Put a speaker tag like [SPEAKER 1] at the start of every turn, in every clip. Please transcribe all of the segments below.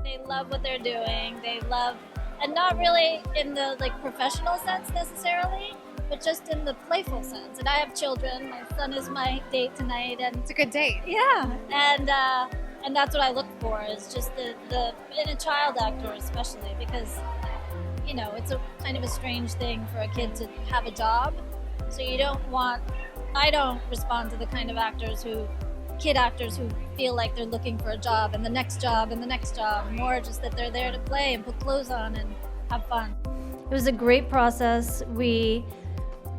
[SPEAKER 1] They love what they're doing. They love, and not really in the like professional sense necessarily, but just in the playful sense. And I have children. My son is my date tonight, and
[SPEAKER 2] It's a good date.
[SPEAKER 1] yeah, and that's what I look for is just the in a child actor especially, because you know it's a kind of a strange thing for a kid to have a job. So you don't want. I don't respond to the kind of kid actors who feel like they're looking for a job and the next job and the next job. More just that they're there to play and put clothes on and have fun. It was a great process. We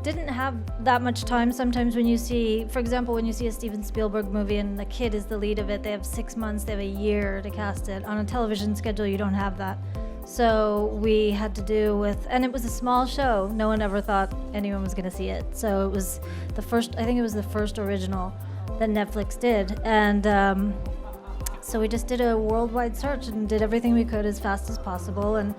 [SPEAKER 1] didn't have that much time. Sometimes when you see, for example, when you see a Steven Spielberg movie and the kid is the lead of it, they have 6 months, they have a year to cast it. On a television schedule, you don't have that. So we had to do with, and it was a small show. No one ever thought anyone was going to see it. So it was the first, I think it was the first original that Netflix did. And so we just did a worldwide search and did everything we could as fast as possible and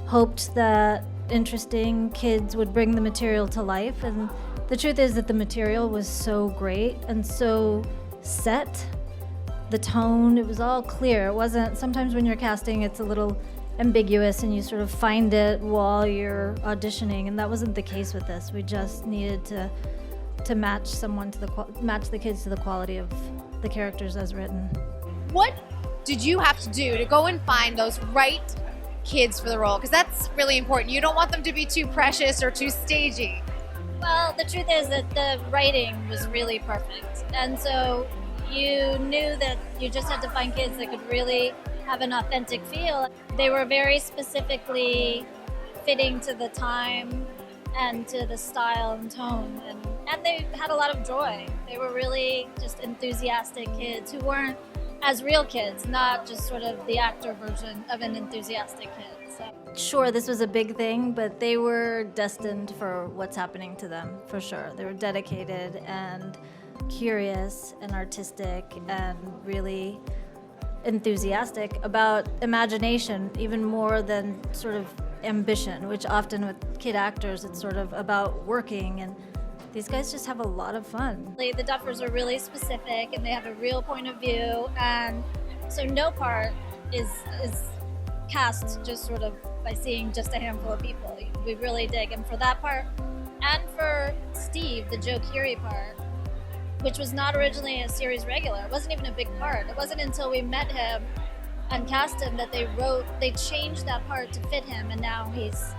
[SPEAKER 1] hoped that interesting kids would bring the material to life. And the truth is that the material was so great and so set. The tone, it was all clear. It wasn't, sometimes when you're casting, it's a little ambiguous and you sort of find it while you're auditioning, and that wasn't the case with this. We just needed to match someone to match the kids to the quality of the characters as written.
[SPEAKER 2] What did you have to do to go and find those right kids for the role? Because that's really important. You don't want them to be too precious or too stagey.
[SPEAKER 1] Well, the truth is that the writing was really perfect, and so you knew that you just had to find kids that could really have an authentic feel. They were very specifically fitting to the time and to the style and tone, and they had a lot of joy. They were really just enthusiastic kids who weren't as real kids, not just sort of the actor version of an enthusiastic kid. So. Sure, this was a big thing, but they were destined for what's happening to them, for sure. They were dedicated and curious and artistic and really enthusiastic about imagination, even more than sort of ambition, which often with kid actors, it's sort of about working, and these guys just have a lot of fun. The Duffers are really specific and they have a real point of view, and so no part is cast just sort of by seeing just a handful of people. We really dig, and for that part, and for Steve, the Joe Keery part, which was not originally a series regular. It wasn't even a big part. It wasn't until we met him and cast him that they changed that part to fit him, and now he's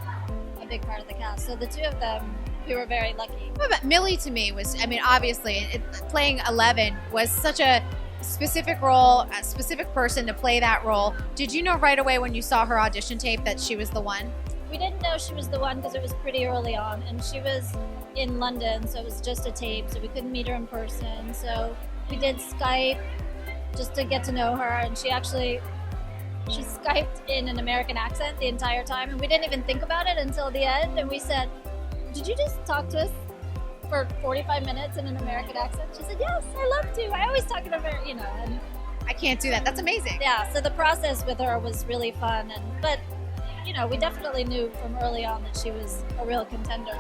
[SPEAKER 1] a big part of the cast. So the two of them, we were very lucky.
[SPEAKER 2] But Millie to me was, I mean, obviously, playing 11 was such a specific role, a specific person to play that role. Did you know right away when you saw her audition tape that she was the one?
[SPEAKER 1] We didn't know she was the one because it was pretty early on, and she was in London, so it was just a tape, so we couldn't meet her in person. So we did Skype just to get to know her, and she Skyped in an American accent the entire time, and we didn't even think about it until the end, and we said, "Did you just talk to us for 45 minutes in an American accent?" She said, "Yes, I love to. I always talk in American, you know." And
[SPEAKER 2] I can't do that. That's amazing.
[SPEAKER 1] yeah, so the process with her was really fun, but you know, we definitely knew from early on that she was a real contender.